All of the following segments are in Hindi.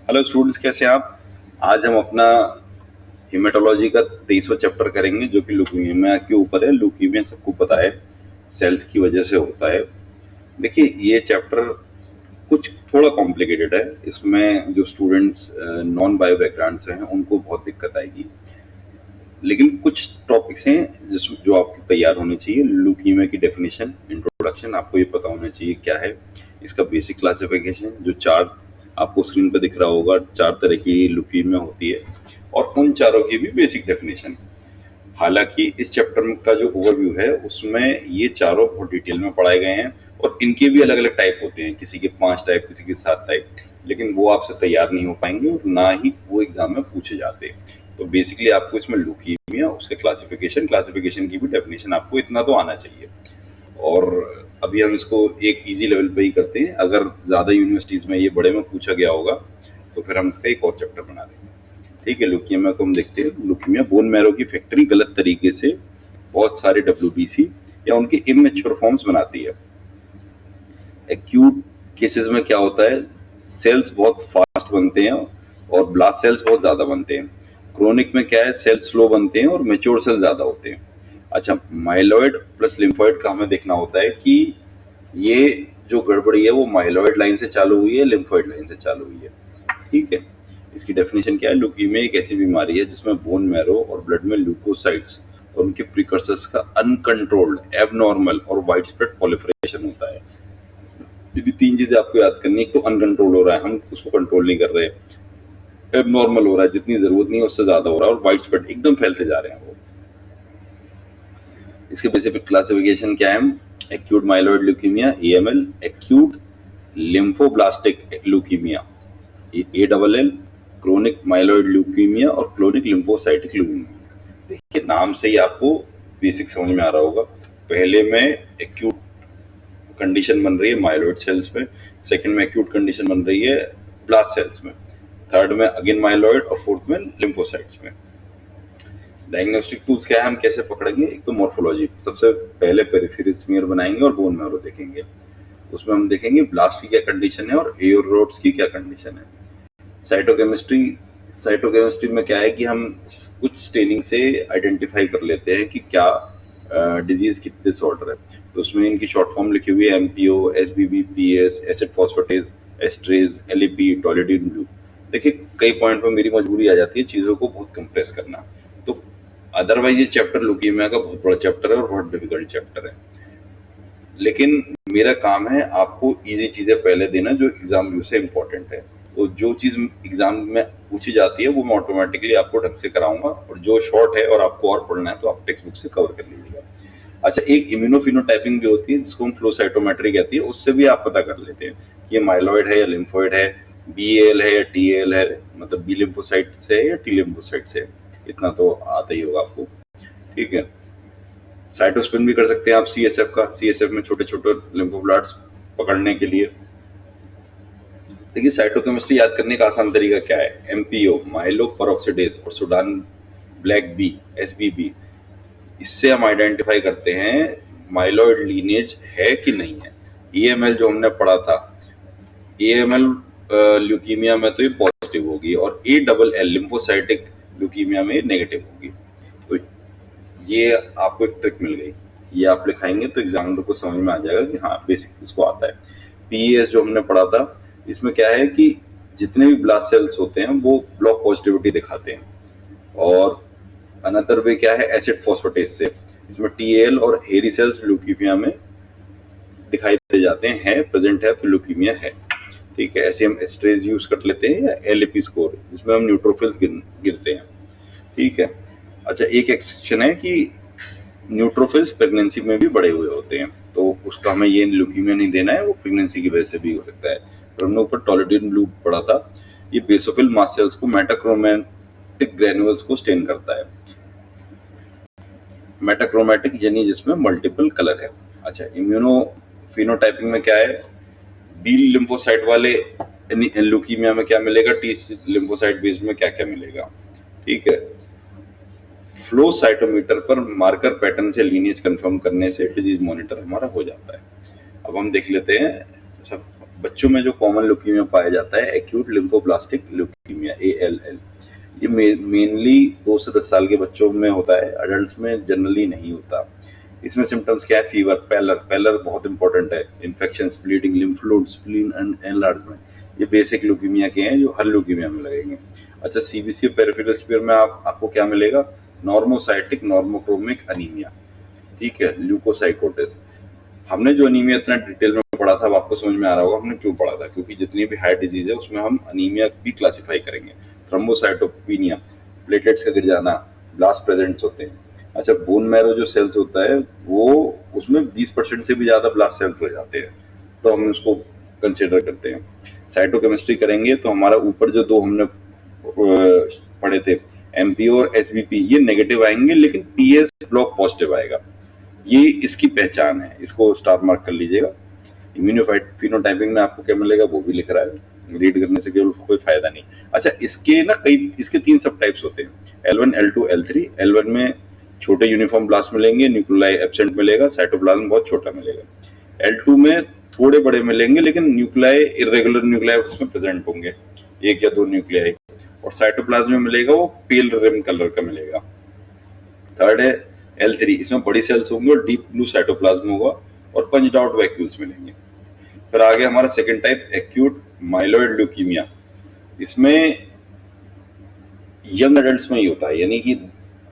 हेलो स्टूडेंट्स, कैसे हैं आप। आज हम अपना हेमेटोलॉजी का 23वां चैप्टर करेंगे जो कि ल्यूकीमिया के ऊपर है। ल्यूकीमिया सबको पता है सेल्स की वजह से होता है। देखिए, ये चैप्टर कुछ थोड़ा कॉम्प्लिकेटेड है। इसमें जो स्टूडेंट्स नॉन बायो बैकग्राउंड से हैं उनको बहुत दिक्कत आएगी, लेकिन कुछ टॉपिक्स हैं जो आपके तैयार होने चाहिए। ल्यूकीमिया की डेफिनेशन, इंट्रोडक्शन, आपको ये पता होना चाहिए क्या है इसका बेसिक क्लासिफिकेशन। जो चार आपको स्क्रीन पर दिख रहा होगा, 4 तरह की ल्यूकीमिया होती है और उन चारों की भी बेसिक डेफिनेशन। हालांकि इस चैप्टर का जो ओवरव्यू है उसमें ये चारों बहुत डिटेल में पढ़ाए गए हैं और इनके भी अलग अलग टाइप होते हैं, किसी के 5 टाइप, किसी के 7 टाइप, लेकिन वो आपसे तैयार नहीं हो पाएंगे और ना ही वो एग्जाम में पूछे जाते। तो बेसिकली आपको इसमें ल्यूकीमिया, उसके क्लासिफिकेशन की भी डेफिनेशन आपको इतना तो आना चाहिए। और अभी हम इसको एक इजी लेवल पे ही करते हैं। अगर ज्यादा यूनिवर्सिटीज में ये बड़े में पूछा गया होगा तो फिर हम इसका एक और चैप्टर बना देंगे। ठीक है, ल्यूकीमिया को हम देखते हैं। ल्यूकीमिया बोन मैरो की फैक्ट्री गलत तरीके से बहुत सारे WBC या उनके इमेच्योर फॉर्म्स बनाती है। एक्यूट केसेस में क्या होता है, सेल्स बहुत फास्ट बनते हैं और ब्लास्ट सेल्स बहुत ज्यादा बनते हैं। क्रोनिक में क्या है, सेल्स स्लो बनते हैं और मेच्योर सेल ज्यादा होते हैं। अच्छा, माइलॉइड प्लस लिम्फोइड का हमें देखना होता है कि ये जो गड़बड़ी है वो माइलॉइड लाइन से चालू हुई है, लिम्फोइड लाइन से चालू हुई है। ठीक है, इसकी डेफिनेशन क्या है। ल्यूकीमिया एक ऐसी बीमारी है जिसमें बोन मैरो और ब्लड में ल्यूकोसाइट्स और उनके प्रिकर्सर्स का अनकंट्रोल्ड, एबनॉर्मल और वाइड स्प्रेड प्रोलिफरेशन होता है। यदि 3 चीजें आपको याद करनी, एक तो अनकंट्रोल हो रहा है, हम उसको कंट्रोल नहीं कर रहे, एबनॉर्मल हो रहा है, जितनी जरूरत नहीं है उससे ज्यादा हो रहा है, और वाइड स्प्रेड, एकदम फैलते जा रहे हैं वो। इसके बेसिक क्लासिफिकेशन क्या है, acute myeloid leukaemia AML, acute lymphoblastic leukaemia ALL, chronic myeloid leukaemia और क्रोनिक लिम्फोसाइटिक ल्यूकीमिया। देखिए, नाम से ही आपको बेसिक समझ में आ रहा होगा। पहले में एक्यूट कंडीशन बन रही है माइलॉइड सेल्स में, सेकंड में एक्यूट कंडीशन बन रही है ब्लास्ट सेल्स में, थर्ड में अगेन माइलॉइड और फोर्थ में लिम्फोसाइट्स में। डायग्नोस्टिक टूल्स क्या है, हम कैसे पकड़ेंगे, एक तो मॉर्फोलॉजी, सबसे पहले पेरिफेरल स्मीयर बनाएंगे और बोन मैरो देखेंगे। उसमें हम देखेंगे ब्लास्ट की क्या कंडीशन है और एरोड्स की क्या कंडीशन है। साइटोकेमिस्ट्री में क्या है कि हम कुछ स्टेनिंग से आइडेंटिफाई कर लेते हैं कि क्या डिजीज किस डिसऑर्डर है। तो उसमें इनकी शॉर्ट फॉर्म लिखी हुई है MPO, SBB, PS, acid phosphatase, esterase, LEP, toluidine blue. देखिए, कई पॉइंट पर मेरी मजबूरी आ जाती है चीजों को बहुत कंप्रेस करना। तो अदरवाइज ये चैप्टर ल्यूकीमिया का बहुत बड़ा चैप्टर है और बहुत डिफिकल्ट चैप्टर है, लेकिन मेरा काम है आपको इजी चीजें पहले देना जो एग्जाम व्यू से इम्पोर्टेंट है। तो जो चीज एग्जाम में पूछी जाती है वो मैं ऑटोमेटिकली आपको ढंग से कराऊंगा, और जो शॉर्ट है और आपको और पढ़ना है तो आप टेक्स्ट बुक से कवर कर लीजिएगा। अच्छा, एक इम्यूनोफिनोटाइपिंग भी होती है जिसको हम फ्लो साइटोमेट्री कहती है, उससे भी आप पता कर लेते हैं कि ये माइलॉइड है या लिम्फोइड है, BAL है या TAL है, मतलब बी लिम्फोसाइट से है या T लिम्फोसाइट से। इतना तो आता ही होगा आपको। ठीक है, साइटोस्पिन भी कर सकते हैं आप CSF का, CSF में छोटे छोटे लिम्फोब्लास्ट्स पकड़ने के लिए। देखिए, साइटोकेमिस्ट्री याद करने का आसान तरीका क्या है, MPO माइलो परऑक्सीडेज और सुडान ब्लैक बी SBB। इससे हम आइडेंटिफाई करते हैं माइलॉइड लीनेज है कि नहीं है। EML जो हमने पढ़ा था, AML ल्यूकीमिया में तो ये पॉजिटिव होगी और ALL लिम्फोसाइटिक ल्यूकीमिया में नेगेटिव होगी। तो ये आपको एक ट्रिक मिल गई, ये आप लिखाएंगे तो एग्जामिनर को समझ में आ जाएगा कि हाँ बेसिक इसको आता है। PES जो हमने पढ़ा था, इसमें क्या है कि जितने भी ब्लास्ट सेल्स होते हैं वो ब्लॉक पॉजिटिविटी दिखाते हैं। और अनदर वे क्या है, एसिड फॉस्फेटेज से, इसमें TAL और हेरी सेल्स ल्यूकीमिया में दिखाई दे जाते हैं, है प्रेजेंट है तो ल्यूकीमिया है। ठीक है, ऐसे हम एस्ट्रेज यूज कर लेते हैं या LAP स्कोर, जिसमें हम न्यूट्रोफिल्स गिरते हैं। ठीक है, अच्छा, एक एक्सेप्शन है कि न्यूट्रोफिल्स प्रेगनेंसी में भी बड़े हुए होते हैं, तो उसका हमें ये ल्यूकीमिया नहीं देना है, वो प्रेगनेंसी की वजह से भी हो सकता है। और हमने ऊपर टॉलिडीन ब्लू पढ़ा था, ये बेसोफिल मास्ट सेल्स को, मेटाक्रोमैटिक ग्रैन्युल्स को स्टेन करता है। मेटाक्रोमैटिक यानी जिसमें मल्टीपल कलर है। अच्छा, इम्यूनो फिनोटाइपिंग में क्या है, बी लिम्फोसाइट वाले ल्यूकीमिया में क्या मिलेगा, T लिम्फोसाइट बेस्ड में क्या क्या मिलेगा। ठीक है, फ्लो साइटोमीटर पर मार्कर पैटर्न से लीनिएज कंफर्म करने से डिजीज मॉनिटर हमारा हो जाता है। अब हम देख लेते हैं सब बच्चों में जो कॉमन ल्यूकीमिया पाया जाता है एक्यूट लिम्फोब्लास्टिक ल्यूकीमिया ALL। ये मेनली 2 से 10 साल के बच्चों में होता है, अडल्ट्स में जनरली नहीं होता। इसमें सिम्टम्स क्या है? फीवर, पैलर बहुत इंपॉर्टेंट है, infections, bleeding, lymph node, spleen and enlargement. ये बेसिक ल्यूकीमिया के हैं जो हर ल्यूकीमिया में लगेंगे। अच्छा, सीबीसी और पेरिफेरल स्फीयर में आपको क्या मिलेगा? नॉर्मोसाइटिक नॉर्मोक्रोमिक अनीमिया, ठीक है, ल्यूकोसाइकोटिस। हमने जो अनीमिया इतना डिटेल में पढ़ा था, अब आपको समझ में आ रहा होगा हमने क्यों पढ़ा था, क्योंकि जितनी भी हार्ट डिजीज है उसमें हम अनीमिया भी क्लासिफाई करेंगे। थ्रोम्बोसाइटोपिनिया, प्लेटलेट्स का गिर जाना, ब्लास्ट प्रेजेंट्स होते हैं। अच्छा, बोन मैरो जो सेल्स होता है वो उसमें 20% से भी ज्यादा ब्लास्ट सेल्स हो जाते हैं, तो हम उसको कंसिडर करते हैं। साइटोकेमिस्ट्री करेंगे तो हमारा ऊपर जो दो हमने पढ़े थे, एमपीओ और एसबीपी, ये नेगेटिव आएंगे, लेकिन पीएस ब्लॉक पॉजिटिव आएगा। ये इसकी पहचान है, इसको स्टार मार्क कर लीजिएगा। इम्यूनोफिनोटाइपिंग में आपको क्या मिलेगा वो भी लिख रहा है, रीड करने से केवल कोई फायदा नहीं। अच्छा, इसके 3 सब टाइप्स होते हैं, L1, L2, L3। L1 में छोटे यूनिफॉर्म ब्लास्ट मिलेंगे, न्यूक्लियाई एब्सेंट मिलेगा, साइटोप्लाज्म बहुत छोटा मिलेगा। L2 में थोड़े बड़े मिलेंगे, लेकिन न्यूक्लियाई इरेगुलर न्यूक्लियाई उसमें प्रेजेंट होंगे, 1 या 2 न्यूक्लियाई। और साइटोप्लाज्म में मिलेगा वो पेल रिम कलर का मिलेगा। थर्ड है L3, इसमें बड़ी सेल्स होंगे और डीप ब्लू साइटोप्लाज्म होगा और पंच्ड आउट वैक्यूल्स मिलेंगे। फिर आगे हमारा second type acute myeloid leukaemia. इसमें यंग एडल्ट्स में ही होता है, यानी कि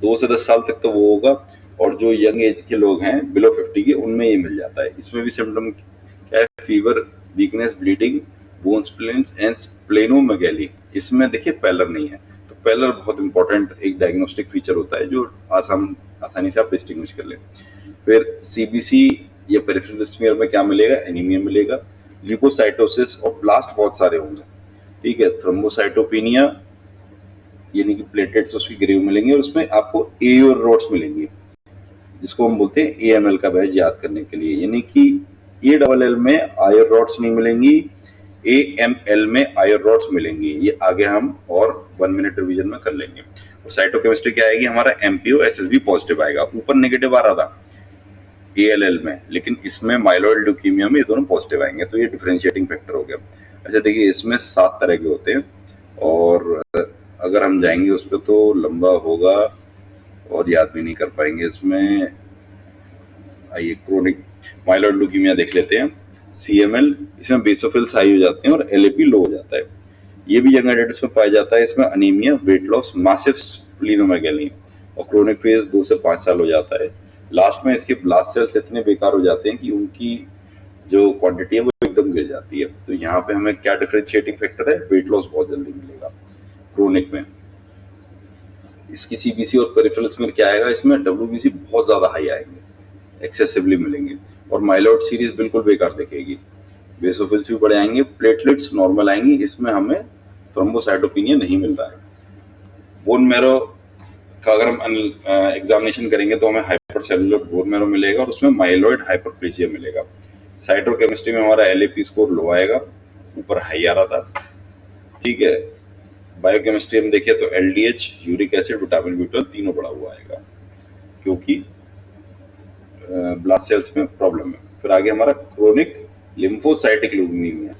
2 से 10 साल तक तो वो होगा, और जो यंग एज के लोग हैं बिलो 50 के, उनमें ये मिल जाता है। इसमें भी सिम्टम क्या है? Fever, weakness, bleeding, bone splints and splenomegaly. इसमें देखिए पैलर नहीं है, तो पैलर बहुत इंपॉर्टेंट एक डायग्नोस्टिक फीचर होता है जो आसानी से आप डिस्टिंग्विश कर लें। फिर सीबीसी या पेरिफेरल स्मीयर में क्या मिलेगा? एनीमिया मिलेगा, ल्यूकोसाइटोसिस और ब्लास्ट बहुत सारे होंगे, ठीक है। थ्रोम्बोसाइटोपिनिया यानी कि प्लेटलेट्स उसकी गिरी हुई मिलेंगी, और उसमें आपको एओर रोड्स मिलेंगी, जिसको हम बोलते हैं AML का बैच याद करने के लिए, यानी कि ALL में आयर रॉड्स नहीं मिलेंगी, AML में आयर रॉड्स मिलेंगी। ये आगे हम और 1 मिनट रिवीजन में कर लेंगे। और साइटोकेमिस्ट्री क्या आएगी? हमारा MPO SSB पॉजिटिव आएगा। ऊपर नेगेटिव आ रहा था ALL में, लेकिन इसमें माइलॉइड ल्यूकीमिया में ये दोनों पॉजिटिव आएंगे, तो ये डिफरेंशिएटिंग फैक्टर हो गया। अच्छा देखिए, इसमें 7 तरह के होते हैं, और अगर हम जाएंगे उस पर तो लंबा होगा और याद भी नहीं कर पाएंगे। इसमें आइए क्रोनिक माइलॉइड ल्यूकीमिया देख लेते हैं। CML, इसमें बेसोफिल्स हाई हो जाते हैं और LAP लो हो जाता है। ये भी यंग एडल्ट्स में पाया जाता है। इसमें अनीमिया, वेट लॉस, मासिव स्प्लीनोमेगैली, और क्रोनिक फेज 2 से 5 साल हो जाता है। लास्ट में इसके ब्लास्ट सेल्स इतने बेकार हो जाते हैं कि उनकी जो क्वांटिटी है वो एकदम गिर जाती है। तो यहाँ पे हमें क्या डिफरेंशिएटिंग फैक्टर है? वेट लॉस बहुत जल्दी मिलेगा क्रोनिक में। इसकी सीबीसी और पेरिफेरल्स में क्या आएगा? इसमें WBC बहुत ज्यादा हाई आएंगे, एक्सेसिवली मिलेंगे, और माइलॉइड सीरीज बिल्कुल बेकार दिखेगी। बेसोफिल्स भी बड़े आएंगे, प्लेटलेट्स नॉर्मल आएंगी, इसमें हमें थ्रोम्बोसाइटोपिनिया नहीं मिल रहा है। बोन मैरो का अगर हम एग्जामिनेशन करेंगे तो हमें हाइपरसेलुलर बोन मैरो मिलेगा, और उसमें माइलॉइड हाइपरप्लेजिया मिलेगा। साइटोकेमिस्ट्री में हमारा LAP स्कोर लो आएगा, ऊपर हाई आ रहा था, ठीक है। बायोकेमिस्ट्री हम देखें तो LDH, uric acid, vitamin B12 तीनों बढ़ा हुआ आएगा, क्योंकि ब्लास्ट सेल्स में प्रॉब्लम है। फिर आगे हमारा chronic lymphocytic leukaemia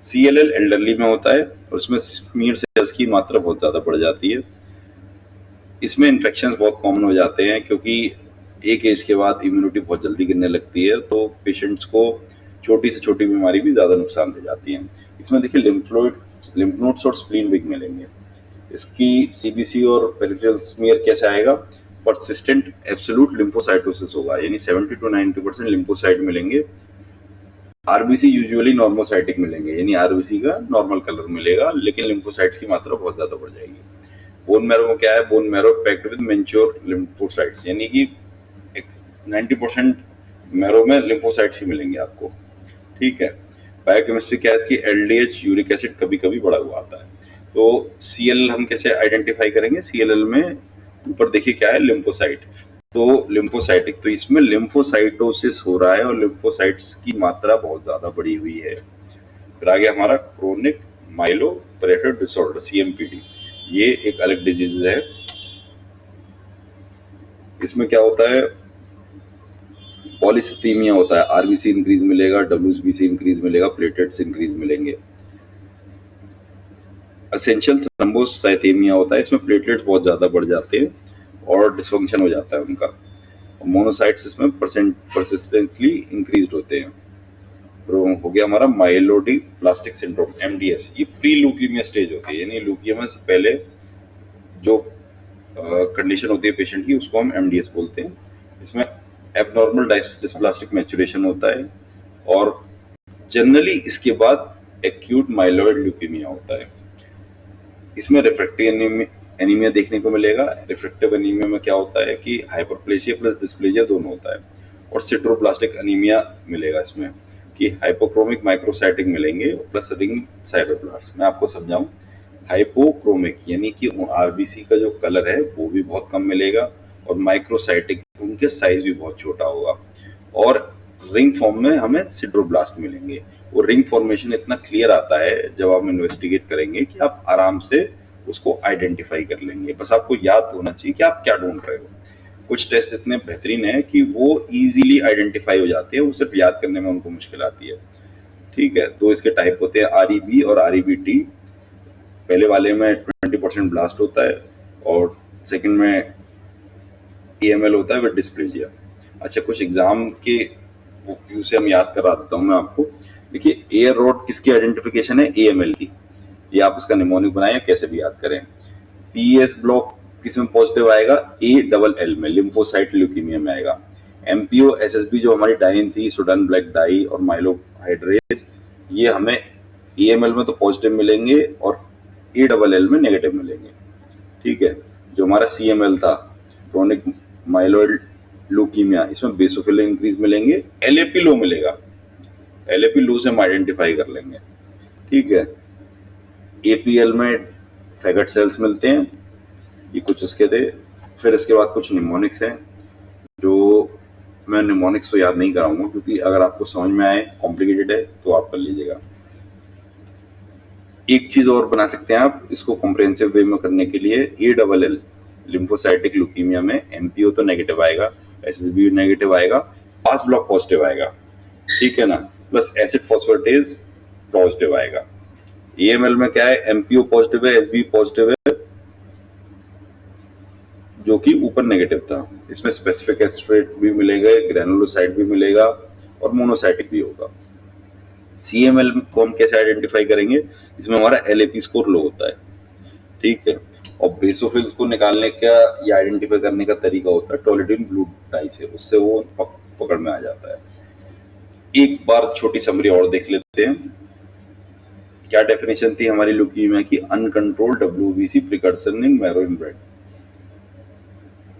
CLL elderly में होता है, और उसमें स्मीयर सेल्स की मात्रा बहुत ज्यादा बढ़ जाती है। इसमें इन्फेक्शंस बहुत कॉमन हो जाते हैं, क्योंकि एक एज के बाद इम्यूनिटी बहुत जल्दी गिरने लगती है, तो पेशेंट्स को छोटी से छोटी बीमारी भी ज्यादा नुकसान दे जाती है। इसमें देखिए लिम्फ नोड्स और स्प्लीन विग मिलेंगे। इसकी सीबीसी और पेरिफेरल स्मीयर कैसे आएगा? परसिस्टेंट एब्सोल्यूट लिम्फोसाइटोसिस होगा, यानी 70 to 90% लिम्फोसाइट मिलेंगे। आरबीसी यूजुअली नॉर्मोसाइटिक मिलेंगे, यानी आरबीसी का नॉर्मल कलर मिलेगा, लेकिन लिम्फोसाइट्स की मात्रा बहुत ज्यादा बढ़ जाएगी। बोन मैरो में क्या है? Bone marrow packed with mature lymphocytes, यानी कि 90% मैरो में लिम्फोसाइट्स ही मिलेंगे आपको, ठीक है। बायोकेमिस्ट्री क्या है इसकी? LDH, यूरिक एसिड कभी कभी बढ़ा हुआ आता है। तो CLL हम कैसे आइडेंटिफाई करेंगे? CLL में ऊपर देखिए क्या है? लिम्फोसाइट, तो लिम्फोसाइटिक, तो इसमें लिम्फोसाइटोसिस हो रहा है और लिम्फोसाइट्स की मात्रा बहुत ज्यादा बढ़ी हुई है। फिर आगे हमारा क्रोनिक माइलोप्रेटर डिसऑर्डर CMPD, ये एक अलग डिजीज है। इसमें क्या होता है? पॉलीसिथीमिया होता है, आरबीसी इंक्रीज मिलेगा, डब्ल्यूबीसी इंक्रीज मिलेगा, प्लेटलेट्स इंक्रीज मिलेंगे। एसेंशियल थ्रोम्बोसाइथेमिया होता है, इसमें प्लेटलेट्स बहुत ज्यादा बढ़ जाते हैं और डिसफंक्शन हो जाता है उनका। मोनोसाइट्स इसमें परसिस्टेंटली इंक्रीज होते हैं। तो हो गया हमारा माइलोडिप्लास्टिक सिंड्रोम, एमडीएस। ये प्री ल्यूकीमिया स्टेज होती है, यानी ल्यूकीमिया से पहले जो कंडीशन होती है पेशेंट की, उसको हम एमडीएस बोलते हैं। इसमें एबनॉर्मल डिस्प्लास्टिक मैचुरेशन होता है और जनरली इसके बाद एक्यूट माइलॉइड ल्यूकीमिया होता है। इसमें रिफ्रैक्टिव एनीमिया देखने को मिलेगा। रिफ्रैक्टिव एनीमिया में क्या होता है कि हाइपरप्लेशिया प्लस डिस्प्लेजिया दोनों होता है, और सिट्रोब्लास्टिक एनीमिया मिलेगा इसमें कि हाइपोक्रोमिक माइक्रोसाइटिक मिलेंगे प्लस रिंग साइटोब्लास्ट। मैं आपको समझाऊं, हाइपोक्रोमिक यानी कि आरबीसी का जो कलर है वो भी बहुत कम मिलेगा, और माइक्रोसाइटिक उनके साइज भी बहुत छोटा होगा, और रिंग फॉर्म में हमें सिट्रोब्लास्ट मिलेंगे। वो रिंग फॉर्मेशन इतना क्लियर आता है जब आप इन्वेस्टिगेट करेंगे कि आप आराम से उसको आइडेंटिफाई कर लेंगे। बस आपको याद होना चाहिए कि आप क्या ढूंढ रहे हो। कुछ टेस्ट इतने बेहतरीन है कि वो इजीली आइडेंटिफाई हो जाते हैं, वो सिर्फ याद करने में उनको मुश्किल आती है। ठीक है, तो इसके टाइप होते हैं आरईबी और आरईबी-टी। पहले वाले में 20% ब्लास्ट होता है और सेकंड में एएमएल होता है विद डिस्प्लेजिया। अच्छा, कुछ एग्जाम के व्यू से हम याद करा देता हूँ मैं आपको। देखिए, एयर रोड किसकी आइडेंटिफिकेशन है? एएमएल की। ये आप इसका निमोनिक बनाए, कैसे भी याद करें। पीएस ब्लॉक किसमें पॉजिटिव आएगा? ALL में, लिम्फोसाइट ल्यूकीमिया में आएगा। एमपीओ एसएसबी जो हमारी डाइन थी, सुडान ब्लैक डाई और माइलोहाइड्रेज, ये हमें एएमएल में तो पॉजिटिव मिलेंगे और ALL में नेगेटिव मिलेंगे। ठीक है, जो हमारा सीएमएल था, क्रोनिक माइलोइड ल्यूकीमिया, इसमें बेसोफिल इंक्रीज मिलेंगे, एलएपी लो मिलेगा। एलएपी लो से हम आइडेंटिफाई कर लेंगे। ठीक है, एपीएल में फैगट सेल्स मिलते हैं, ये कुछ इसके थे। फिर इसके बाद कुछ निमोनिक्स हैं, जो मैं निमोनिक्स तो याद नहीं कराऊंगा क्योंकि अगर आपको समझ में आए कॉम्प्लिकेटेड है तो आप कर लीजिएगा। एक चीज और बना सकते हैं आप इसको कॉम्प्रिहेंसिव वे में करने के लिए, ALL लिम्फोसाइटिक ल्यूकीमिया में एमपीओ तो नेगेटिव आएगा, एसएसबी नेगेटिव आएगा, पास ब्लॉक पॉजिटिव आएगा। ठीक है ना, प्लस एसिड फॉस्फेटेज पॉजिटिव आएगा। एएमएल में क्या है? एमपीओ पॉजिटिव है, एसबी पॉजिटिव है, जो कि ऊपर नेगेटिव था। इसमें स्पेसिफिक एस्ट्रेट भी मिलेगा, ग्रेनुलोसाइट भी मिलेगा और मोनोसाइटिक भी होगा। सीएमएल को हम कैसे आइडेंटिफाई करेंगे? इसमें हमारा एलएपी स्कोर लो होता है। ठीक है, और बेसोफिल्स को निकालने का या आइडेंटिफाई करने का तरीका होता है टोलिडीन ब्लू डाई से, उससे वो पकड़ में आ जाता है। एक बार छोटी समरी और देख लेते हैं। क्या डेफिनेशन थी हमारी ल्यूकीमिया की? Uncontrolled WBC precursor in marrow inbred.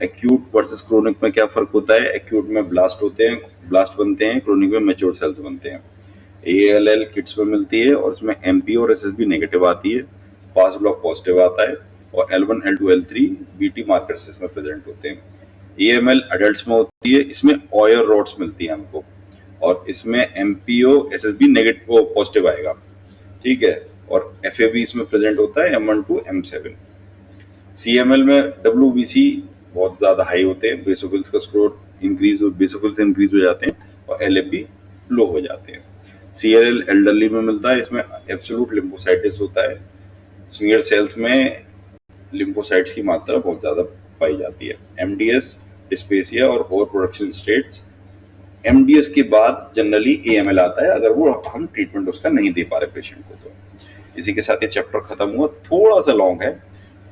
Acute versus chronic में क्या फर्क होता है? एक्यूट में ब्लास्ट होते हैं, ब्लास्ट बनते हैं, क्रोनिक में मैच्योर सेल्स बनते हैं। ALL किट्स में मिलती है और इसमें MP और SSB नेगेटिव आती है, पास ब्लॉक पॉजिटिव आता है, और L1, L2, L3 BT markers इसमें प्रेजेंट होते हैं। AML अडल्ट्स में होती है, इसमें ऑयर रॉड्स मिलती है हमको, और इसमें MPO SSB नेगेटिव पॉजिटिव आएगा। ठीक है, और FAB इसमें प्रेजेंट होता है, M1 to M7। CML में WBC बहुत ज्यादा हाई होते हैं, बेसोफिल्स का स्कोर बेसोफिल्स इंक्रीज हो जाते हैं और LAP लो हो जाते हैं। CLL एल्डरली में मिलता है, इसमें एब्सोल्यूट लिम्फोसाइटिस होता है। स्मीयर सेल्स में लिम्फोसाइट्स की मात्रा बहुत ज्यादा पाई जाती है। MDS डिस्पेसिया और ओवर प्रोडक्शन स्टेट्स। MDS के बाद जनरली AML आता है अगर वो हम ट्रीटमेंट उसका नहीं दे पा रहे पेशेंट को। तो इसी के साथ ये चैप्टर खत्म हुआ। थोड़ा सा लॉन्ग है,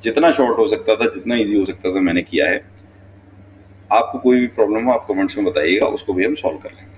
जितना शॉर्ट हो सकता था, जितना इजी हो सकता था मैंने किया है। आपको कोई भी प्रॉब्लम हो आप कमेंट्स में बताइएगा, उसको भी हम सॉल्व कर लेंगे।